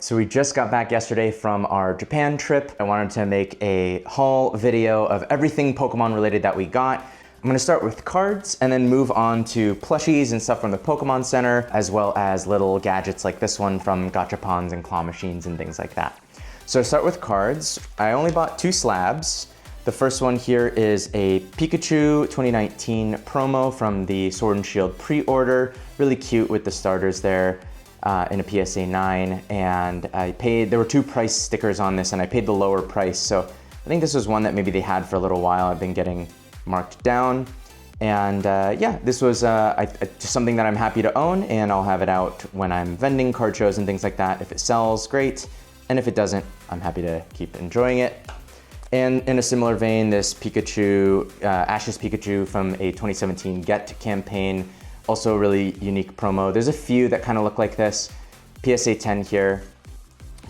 So we just got back yesterday from our Japan trip. I wanted to make a haul video of everything Pokemon related that we got. I'm gonna start with cards and then move on to plushies and stuff from the Pokemon Center, as well as little gadgets like this one from gachapons and claw machines and things like that. So to start with cards, I only bought 2 slabs. The first one here is a Pikachu 2019 promo from the Sword and Shield pre-order. Really cute with the starters there. In a PSA 9, and I paid, there were 2 price stickers on this and I paid the lower price, so I think this was one that maybe they had for a little while. I've been getting marked down, and yeah, this was just something that I'm happy to own, and I'll have it out when I'm vending card shows and things like that. If it sells, great, and if it doesn't, I'm happy to keep enjoying it. And in a similar vein, this Pikachu, Ash's Pikachu from a 2017 Get campaign. Also a really unique promo. There's a few that kind of look like this. PSA 10 here.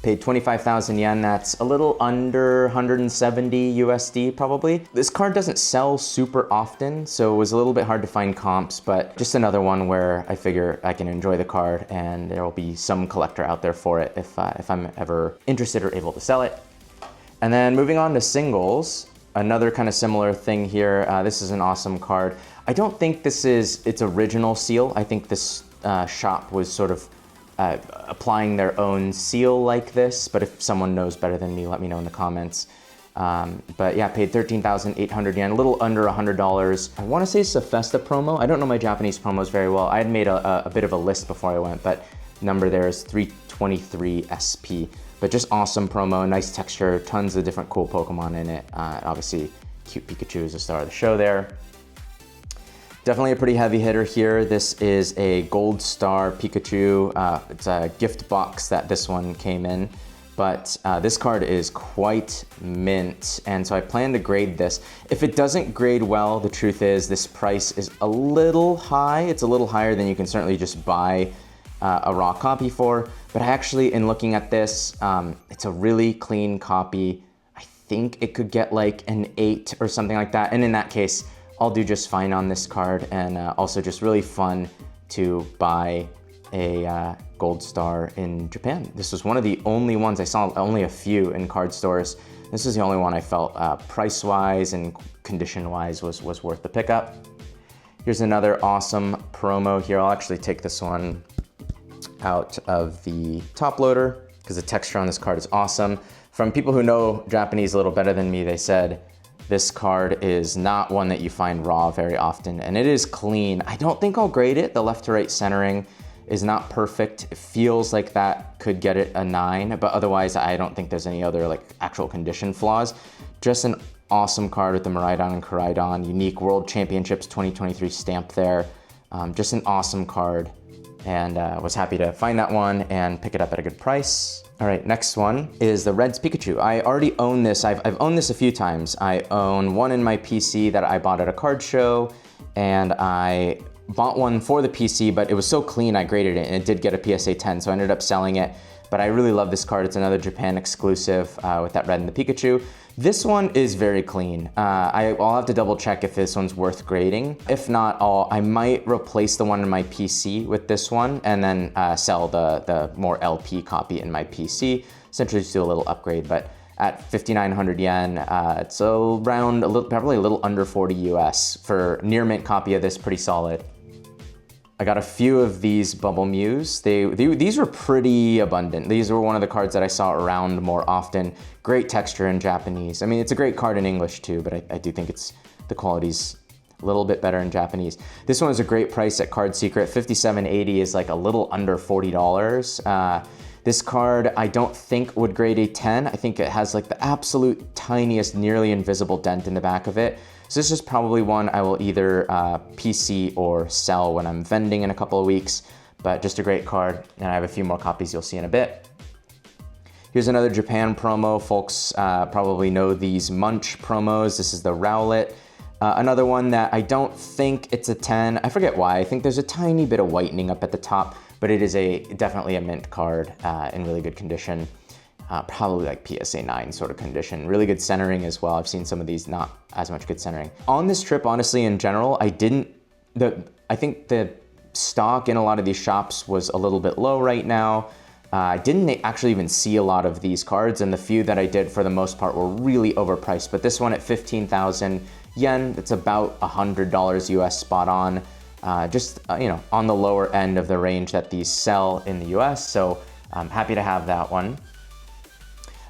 Paid 25,000 yen. That's a little under 170 USD probably. This card doesn't sell super often, so it was a little bit hard to find comps, but just another one where I figure I can enjoy the card and there will be some collector out there for it if I'm ever interested or able to sell it. And then moving on to singles, another kind of similar thing here. This is an awesome card. I don't think this is its original seal. I think this shop was sort of applying their own seal like this, but if someone knows better than me, let me know in the comments. But yeah, paid 13,800 yen, a little under $100. I want to say it's a Festa promo. I don't know my Japanese promos very well. I had made a bit of a list before I went, but number there is 323 SP. But just awesome promo, nice texture, tons of different cool Pokemon in it. Obviously, cute Pikachu is the star of the show there. Definitely a pretty heavy hitter here. This is a Gold Star Pikachu. It's a gift box that this one came in, but this card is quite mint, and so I plan to grade this. If it doesn't grade well, the truth is this price is a little high. It's a little higher than you can certainly just buy a raw copy for, but actually in looking at this, it's a really clean copy. I think it could get like an 8 or something like that, and in that case, I'll do just fine on this card, and also just really fun to buy a Gold Star in Japan. This was one of the only ones, I saw only a few in card stores. This is the only one I felt price-wise and condition-wise was worth the pickup. Here's another awesome promo here. I'll actually take this one out of the top loader because the texture on this card is awesome. From people who know Japanese a little better than me, they said, this card is not one that you find raw very often, and it is clean. I don't think I'll grade it. The left to right centering is not perfect. It feels like that could get it a 9, but otherwise I don't think there's any other like actual condition flaws. Just an awesome card with the Miraidon and Koraidon, unique World Championships 2023 stamp there. Just an awesome card, and was happy to find that one and pick it up at a good price. All right, next one is the Reds Pikachu. I already own this. I've owned this a few times. I own one in my PC that I bought at a card show, and I bought one for the PC, but it was so clean I graded it, and it did get a PSA 10, so I ended up selling it. But I really love this card. It's another Japan exclusive with that red and the Pikachu. This one is very clean. I'll have to double check if this one's worth grading. If not, I might replace the one in my PC with this one and then sell the more LP copy in my PC. Essentially just do a little upgrade, but at 5,900 yen, it's around probably a little under 40 US. For near mint copy of this, pretty solid. I got a few of these Bubble Mews. These were pretty abundant. These were one of the cards that I saw around more often. Great texture in Japanese. I mean, it's a great card in English too, but I do think the quality's a little bit better in Japanese. This one is a great price at Card Secret. 57.80 is like a little under $40. This card I don't think would grade a 10. I think it has like the absolute tiniest, nearly invisible dent in the back of it. So this is probably one I will either PC or sell when I'm vending in a couple of weeks, but just a great card, and I have a few more copies you'll see in a bit. Here's another Japan promo. Folks probably know these Munch promos. This is the Rowlet. Another one that I don't think it's a 10. I forget why. I think there's a tiny bit of whitening up at the top, but it is definitely a mint card in really good condition. Probably like PSA 9 sort of condition. Really good centering as well. I've seen some of these not as much good centering. On this trip, honestly, in general, I think the stock in a lot of these shops was a little bit low right now. I didn't actually even see a lot of these cards, and the few that I did for the most part were really overpriced. But this one at 15,000 yen, it's about $100 US spot on. Just you know, on the lower end of the range that these sell in the US. So I'm happy to have that one.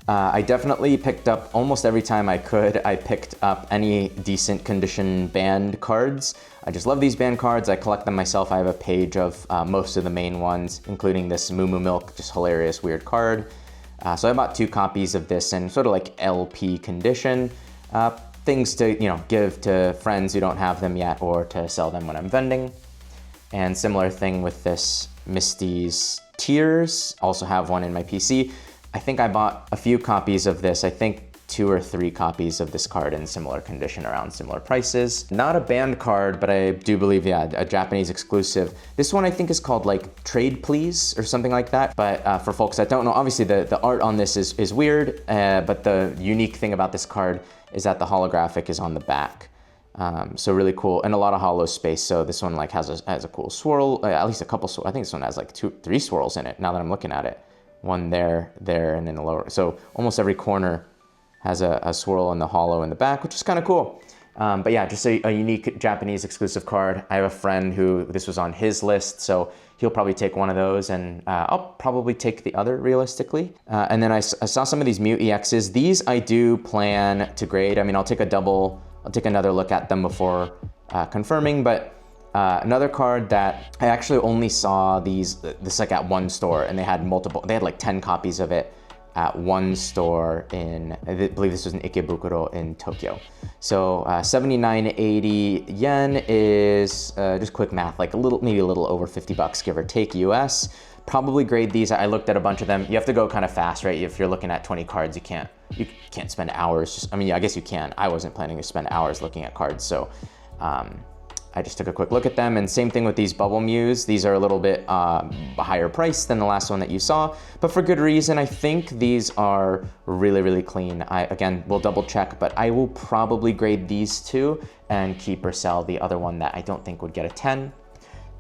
I definitely picked up, almost every time I could, I picked up any decent condition band cards. I just love these band cards. I collect them myself. I have a page of most of the main ones, including this Moo Moo Milk, just hilarious, weird card. So I bought 2 copies of this in sort of like LP condition. Things to, you know, give to friends who don't have them yet, or to sell them when I'm vending. And similar thing with this Misty's Tears. Also have one in my PC. I think I bought a few copies of this. I think 2 or 3 copies of this card in similar condition around similar prices. Not a band card, but I do believe, yeah, a Japanese exclusive. This one I think is called like Trade Please or something like that. But for folks that don't know, obviously the art on this is weird, but the unique thing about this card is that the holographic is on the back. So really cool, and a lot of hollow space. So this one like has a cool swirl, at least a couple. I think this one has like 2, 3 swirls in it. Now that I'm looking at it, one there, and in the lower. So almost every corner has a swirl in the hollow in the back, which is kind of cool. But yeah, just a unique Japanese exclusive card. I have a friend who this was on his list, so he'll probably take one of those, and I'll probably take the other realistically. And then I saw some of these Mew EXs. These I do plan to grade. I mean, I'll take another look at them before confirming, but another card that I actually only saw this like at one store, and they had like 10 copies of it at one store in, I believe this was in Ikebukuro in Tokyo. So 79.80 yen is, just quick math, like maybe a little over 50 bucks, give or take US. Probably grade these. I looked at a bunch of them. You have to go kind of fast, right? If you're looking at 20 cards, you can't spend hours. I mean, yeah, I guess you can. I wasn't planning to spend hours looking at cards, so I just took a quick look at them. And same thing with these Bubble Mews. These are a little bit higher price than the last one that you saw, but for good reason. I think these are really, really clean. Again, we'll double check, but I will probably grade these 2 and keep or sell the other one that I don't think would get a 10.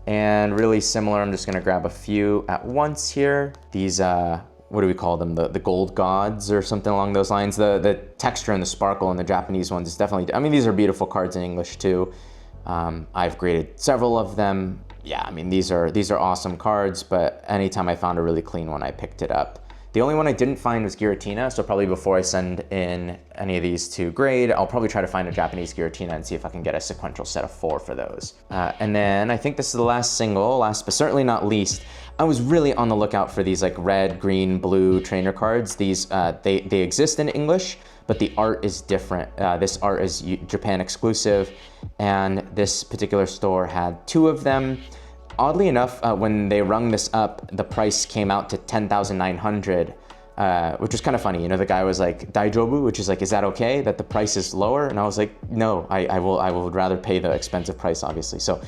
And really similar, I'm just gonna grab a few at once here. These, what do we call them? The gold gods or something along those lines. The texture and the sparkle in the Japanese ones is definitely, I mean, these are beautiful cards in English too. I've graded several of them. Yeah, I mean, these are awesome cards, but anytime I found a really clean one, I picked it up. The only one I didn't find was Giratina, so probably before I send in any of these to grade, I'll probably try to find a Japanese Giratina and see if I can get a sequential set of 4 for those. And then I think this is the last but certainly not least, I was really on the lookout for these like red, green, blue trainer cards. These, they exist in English, but the art is different. This art is Japan exclusive, and this particular store had 2 of them. Oddly enough, when they rung this up, the price came out to 10,900, which was kind of funny. You know, the guy was like, "Daijobu," which is like, "Is that okay that the price is lower?" And I was like, "No, I would rather pay the expensive price, obviously." So,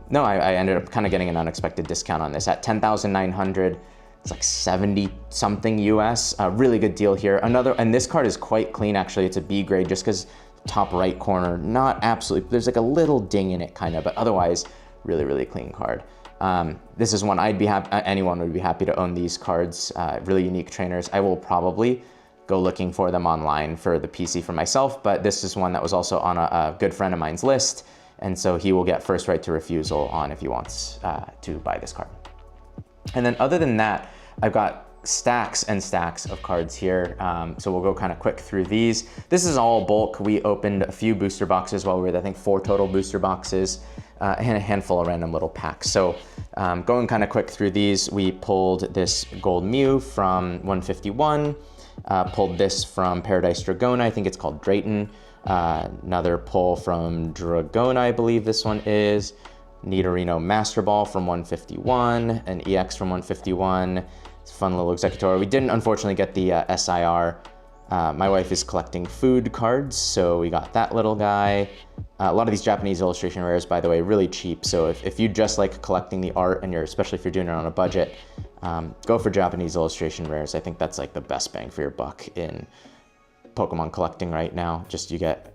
no, I ended up kind of getting an unexpected discount on this at 10,900. It's like 70 something US. A really good deal here. And this card is quite clean actually. It's a B grade just because top right corner, not absolutely. There's like a little ding in it kind of, but otherwise, really, really clean card. This is one anyone would be happy to own these cards, really unique trainers. I will probably go looking for them online for the PC for myself, but this is one that was also on a good friend of mine's list, and so he will get first right to refusal on if he wants to buy this card. And then other than that, I've got stacks and stacks of cards here. So we'll go kind of quick through these. This is all bulk. We opened a few booster boxes while we were, I think 4 total booster boxes, and a handful of random little packs. So going kind of quick through these, we pulled this Gold Mew from 151, pulled this from Paradise Dragona, I think it's called Drayton, another pull from Dragona, I believe this one is, Nidorino Master Ball from 151, an EX from 151, it's a fun little Executor. We didn't unfortunately get the SIR. My wife is collecting food cards, so we got that little guy. A lot of these Japanese illustration rares, by the way, really cheap. So if you just like collecting the art, and especially if you're doing it on a budget, go for Japanese illustration rares. I think that's like the best bang for your buck in Pokemon collecting right now. Just you get,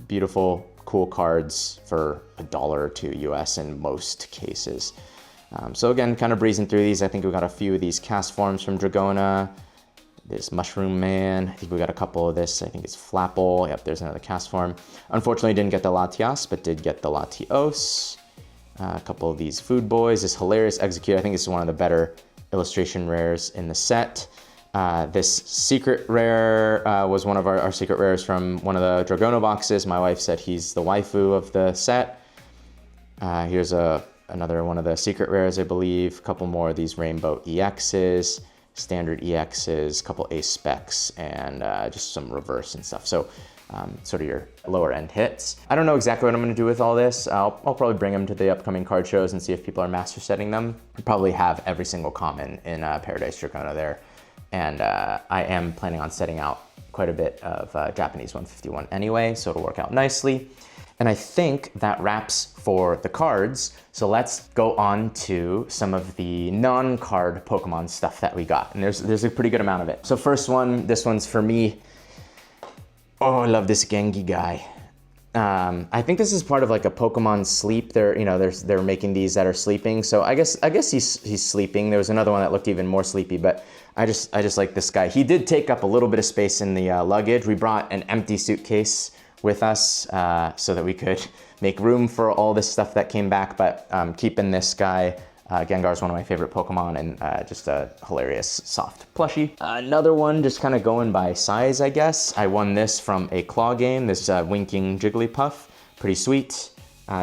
beautiful, cool cards for $1 or $2 US in most cases. So again, kind of breezing through these. I think we got a few of these cast forms from Dragona. This Mushroom Man. I think we got a couple of this. I think it's Flapple. Yep, there's another cast form. Unfortunately, didn't get the Latias, but did get the Latios. A couple of these Food Boys. This hilarious Execute. I think this is one of the better illustration rares in the set. This secret rare was one of our secret rares from one of the Dragona boxes. My wife said he's the waifu of the set. Here's another one of the secret rares, I believe. A couple more of these Rainbow EXs, standard EXs, a couple Ace Specs, and just some reverse and stuff. So sort of your lower end hits. I don't know exactly what I'm gonna do with all this. I'll probably bring them to the upcoming card shows and see if people are master setting them. I'll probably have every single common in Paradise Dragona there. And I am planning on setting out quite a bit of Japanese 151 anyway, so it'll work out nicely. And I think that wraps for the cards. So let's go on to some of the non-card Pokemon stuff that we got. And there's a pretty good amount of it. So first one, this one's for me. Oh, I love this Genki guy. I think this is part of like a Pokemon sleep. They're making these that are sleeping. So I guess he's sleeping. There was another one that looked even more sleepy, but I just like this guy. He did take up a little bit of space in the luggage. We brought an empty suitcase with us so that we could make room for all this stuff that came back, but keeping this guy. Gengar is one of my favorite Pokemon and just a hilarious soft plushie. Another one just kind of going by size, I guess. I won this from a claw game, this Winking Jigglypuff. Pretty sweet.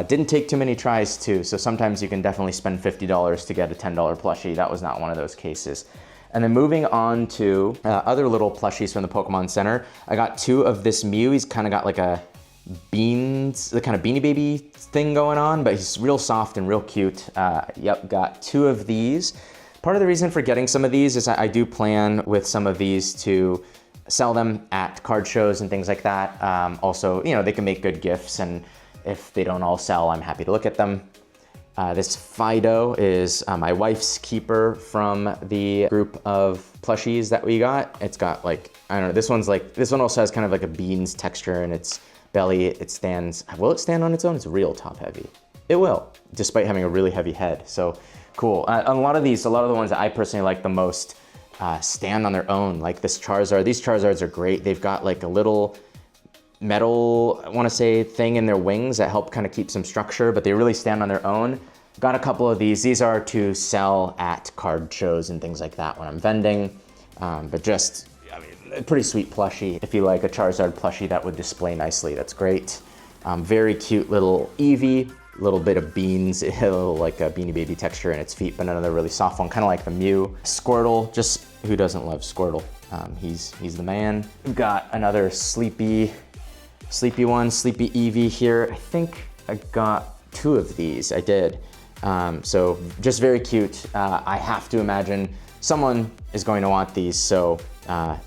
Didn't take too many tries too, so sometimes you can definitely spend $50 to get a $10 plushie. That was not one of those cases. And then moving on to other little plushies from the Pokemon Center. I got two of this Mew. He's kind of got like a the kind of Beanie Baby thing going on, but he's real soft and real cute. Yep, got two of these. Part of the reason for getting some of these is I do plan with some of these to sell them at card shows and things like that. Also, they can make good gifts, and if they don't all sell, I'm happy to look at them. This Fido is my wife's keeper from the group of plushies that we got. It's got like, I don't know, this one also has kind of like a beans texture in its belly. Will it stand on its own? It's real top heavy. It will, despite having a really heavy head. So cool. A lot of the ones that I personally like the most stand on their own. Like this Charizard. These Charizards are great. They've got like a little metal, I want to say, thing in their wings that help kind of keep some structure, but they really stand on their own. Got a couple of these. These are to sell at card shows and things like that when I'm vending. But just, a pretty sweet plushie. If you like a Charizard plushie that would display nicely, that's great. Very cute little Eevee, a little bit of beans, a little like a Beanie Baby texture in its feet, but another really soft one, kind of like the Mew. Squirtle, just who doesn't love Squirtle? He's the man. We've got another sleepy one, Sleepy Eevee here. I think I got two of these, I did. So just very cute. I have to imagine someone is going to want these, so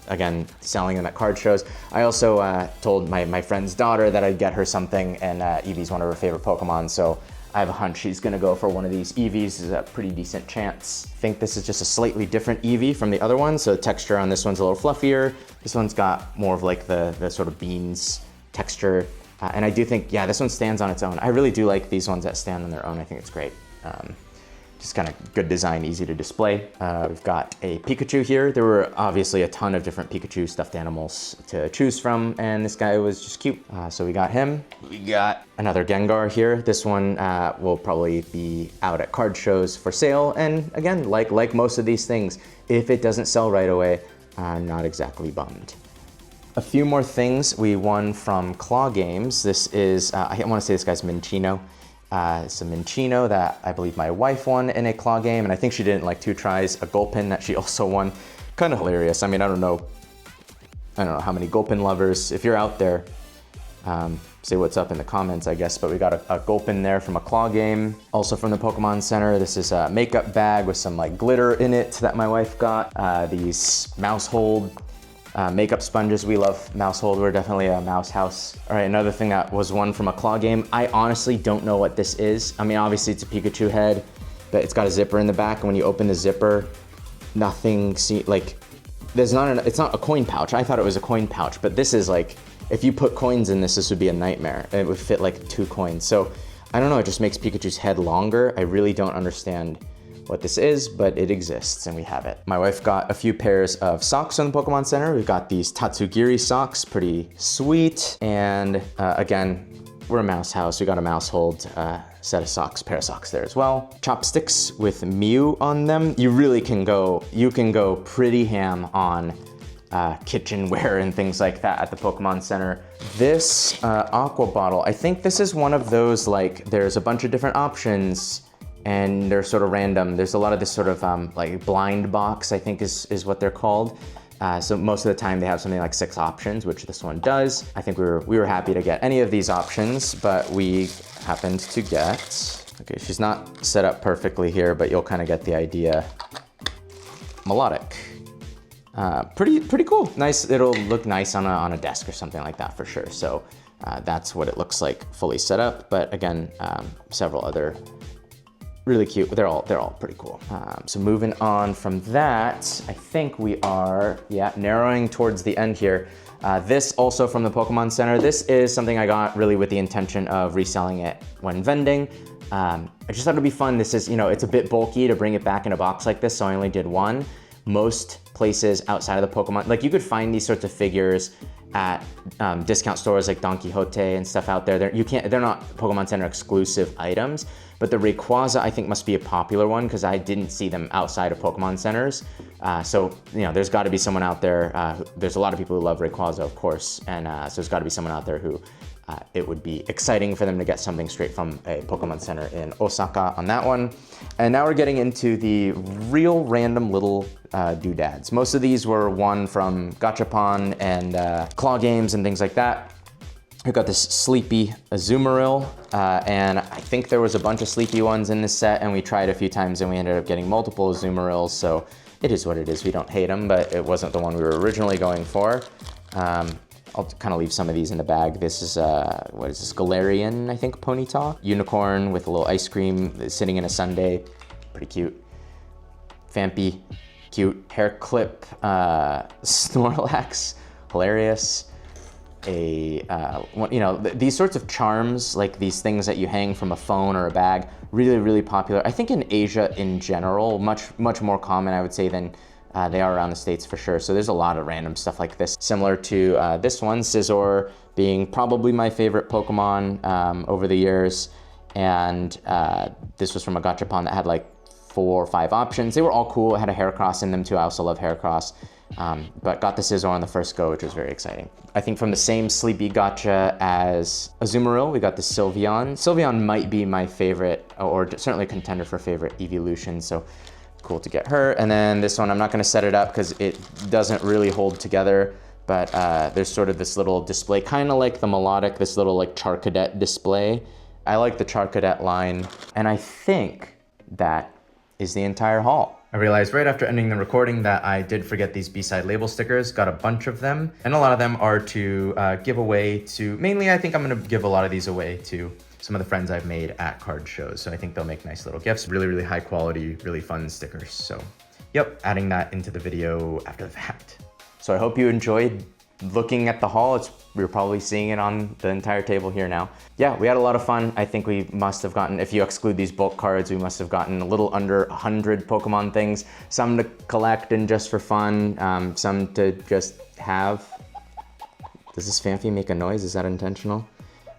again, selling them at card shows. I also told my friend's daughter that I'd get her something, and Eevee's one of her favorite Pokemon, so I have a hunch she's gonna go for one of these Eevees. Is a pretty decent chance. I think this is just a slightly different Eevee from the other one, so the texture on this one's a little fluffier. This one's got more of like the sort of beans texture, and I do think, yeah, this one stands on its own. I really do like these ones that stand on their own. I think it's great. Just kind of good design, easy to display. We've got a Pikachu here. There were obviously a ton of different Pikachu stuffed animals to choose from, and this guy was just cute. So we got him. We got another Gengar here. This one will probably be out at card shows for sale. And again, like most of these things, if it doesn't sell right away, I'm not exactly bummed. A few more things we won from Claw Games. This is, I want to say this guy's Minccino. It's a Minccino that I believe my wife won in a claw game, and I think she did it in like 2 tries. A Gulpin that she also won. Kind of hilarious. I mean, I don't know how many Gulpin lovers, if you're out there, say what's up in the comments, I guess, but we got a Gulpin there from a claw game. Also from the Pokemon Center, this is a makeup bag with some like glitter in it that my wife got. These mouse hold makeup sponges. We love mouse hold. We're definitely a mouse house. All right, another thing that was one from a claw game. I honestly don't know what this is. I mean, obviously it's a Pikachu head, but it's got a zipper in the back, and when you open the zipper, it's not a coin pouch. I thought it was a coin pouch, but this is like, if you put coins in this would be a nightmare. It would fit like 2 coins. So I don't know, it just makes Pikachu's head longer. I really don't understand what this is, but it exists and we have it. My wife got a few pairs of socks from the Pokemon Center. We've got these Tatsugiri socks, pretty sweet. And again, we're a mouse house. We got a mouse hold set of socks, pair of socks there as well. Chopsticks with Mew on them. You can go pretty ham on kitchenware and things like that at the Pokemon Center. This aqua bottle, I think this is one of those, like, there's a bunch of different options and they're sort of random. There's a lot of this sort of like blind box, I think is what they're called. So most of the time they have something like 6 options, which this one does. I think we were happy to get any of these options, but we happened to get, okay, she's not set up perfectly here, but you'll kind of get the idea. Melodic. Pretty cool. Nice, it'll look nice on a desk or something like that for sure. So that's what it looks like fully set up. But again, several other really cute. They're all pretty cool. So moving on from that, I think we are, narrowing towards the end here. This also from the Pokemon Center. This is something I got really with the intention of reselling it when vending. I just thought it'd be fun. This is, it's a bit bulky to bring it back in a box like this, so I only did one. Most places outside of the Pokemon, like you could find these sorts of figures at discount stores like Don Quixote and stuff out there. They're not Pokemon Center exclusive items, but the Rayquaza I think must be a popular one because I didn't see them outside of Pokemon Centers. So there's got to be someone out there. There's a lot of people who love Rayquaza, of course, and so there's got to be someone out there who it would be exciting for them to get something straight from a Pokemon Center in Osaka on that one. And now we're getting into the real random little doodads. Most of these were won from Gachapon and claw games and things like that. We've got this Sleepy Azumarill, and I think there was a bunch of Sleepy ones in this set, and we tried a few times and we ended up getting multiple Azumarills, so it is what it is. We don't hate them, but it wasn't the one we were originally going for. I'll kind of leave some of these in the bag. This is, what is this, Galarian, I think, Ponyta. Unicorn with a little ice cream sitting in a sundae. Pretty cute. Fampy, cute. Hair clip, Snorlax, hilarious. These sorts of charms, like these things that you hang from a phone or a bag, really popular. I think in Asia in general, much more common, I would say, than they are around the States for sure. So there's a lot of random stuff like this. Similar to this one, Scizor being probably my favorite Pokemon over the years. And this was from a Gachapon that had like 4 or 5 options. They were all cool. It had a Heracross in them too. I also love Heracross. But got the Scizor on the first go, which was very exciting. I think from the same Sleepy Gacha as Azumarill, we got the Sylveon. Sylveon might be my favorite, or certainly a contender for favorite evolution. So cool to get her. And then this one, I'm not going to set it up because it doesn't really hold together, but there's sort of this little display, kind of like the Melodic, this little like Charcadet display. I like the Charcadet line, and I think that is the entire haul. I realized right after ending the recording that I did forget these B-side label stickers, got a bunch of them, and a lot of them are to give away to, mainly I think I'm going to give a lot of these away to some of the friends I've made at card shows. So I think they'll make nice little gifts, really high quality, really fun stickers. So yep, adding that into the video after the fact. So I hope you enjoyed looking at the haul. We're probably seeing it on the entire table here now. Yeah, we had a lot of fun. I think we must have gotten, if you exclude these bulk cards, we must have gotten a little under 100 Pokemon things. Some to collect and just for fun, some to just have. Does this Fanfy make a noise? Is that intentional?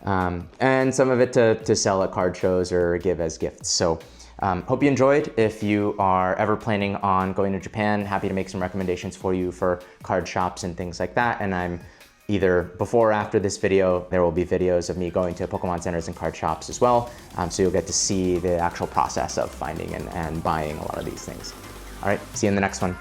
And some of it to sell at card shows or give as gifts. So hope you enjoyed. If you are ever planning on going to Japan, happy to make some recommendations for you for card shops and things like that. And I'm either before or after this video, there will be videos of me going to Pokemon centers and card shops as well. So you'll get to see the actual process of finding and buying a lot of these things. All right, see you in the next one.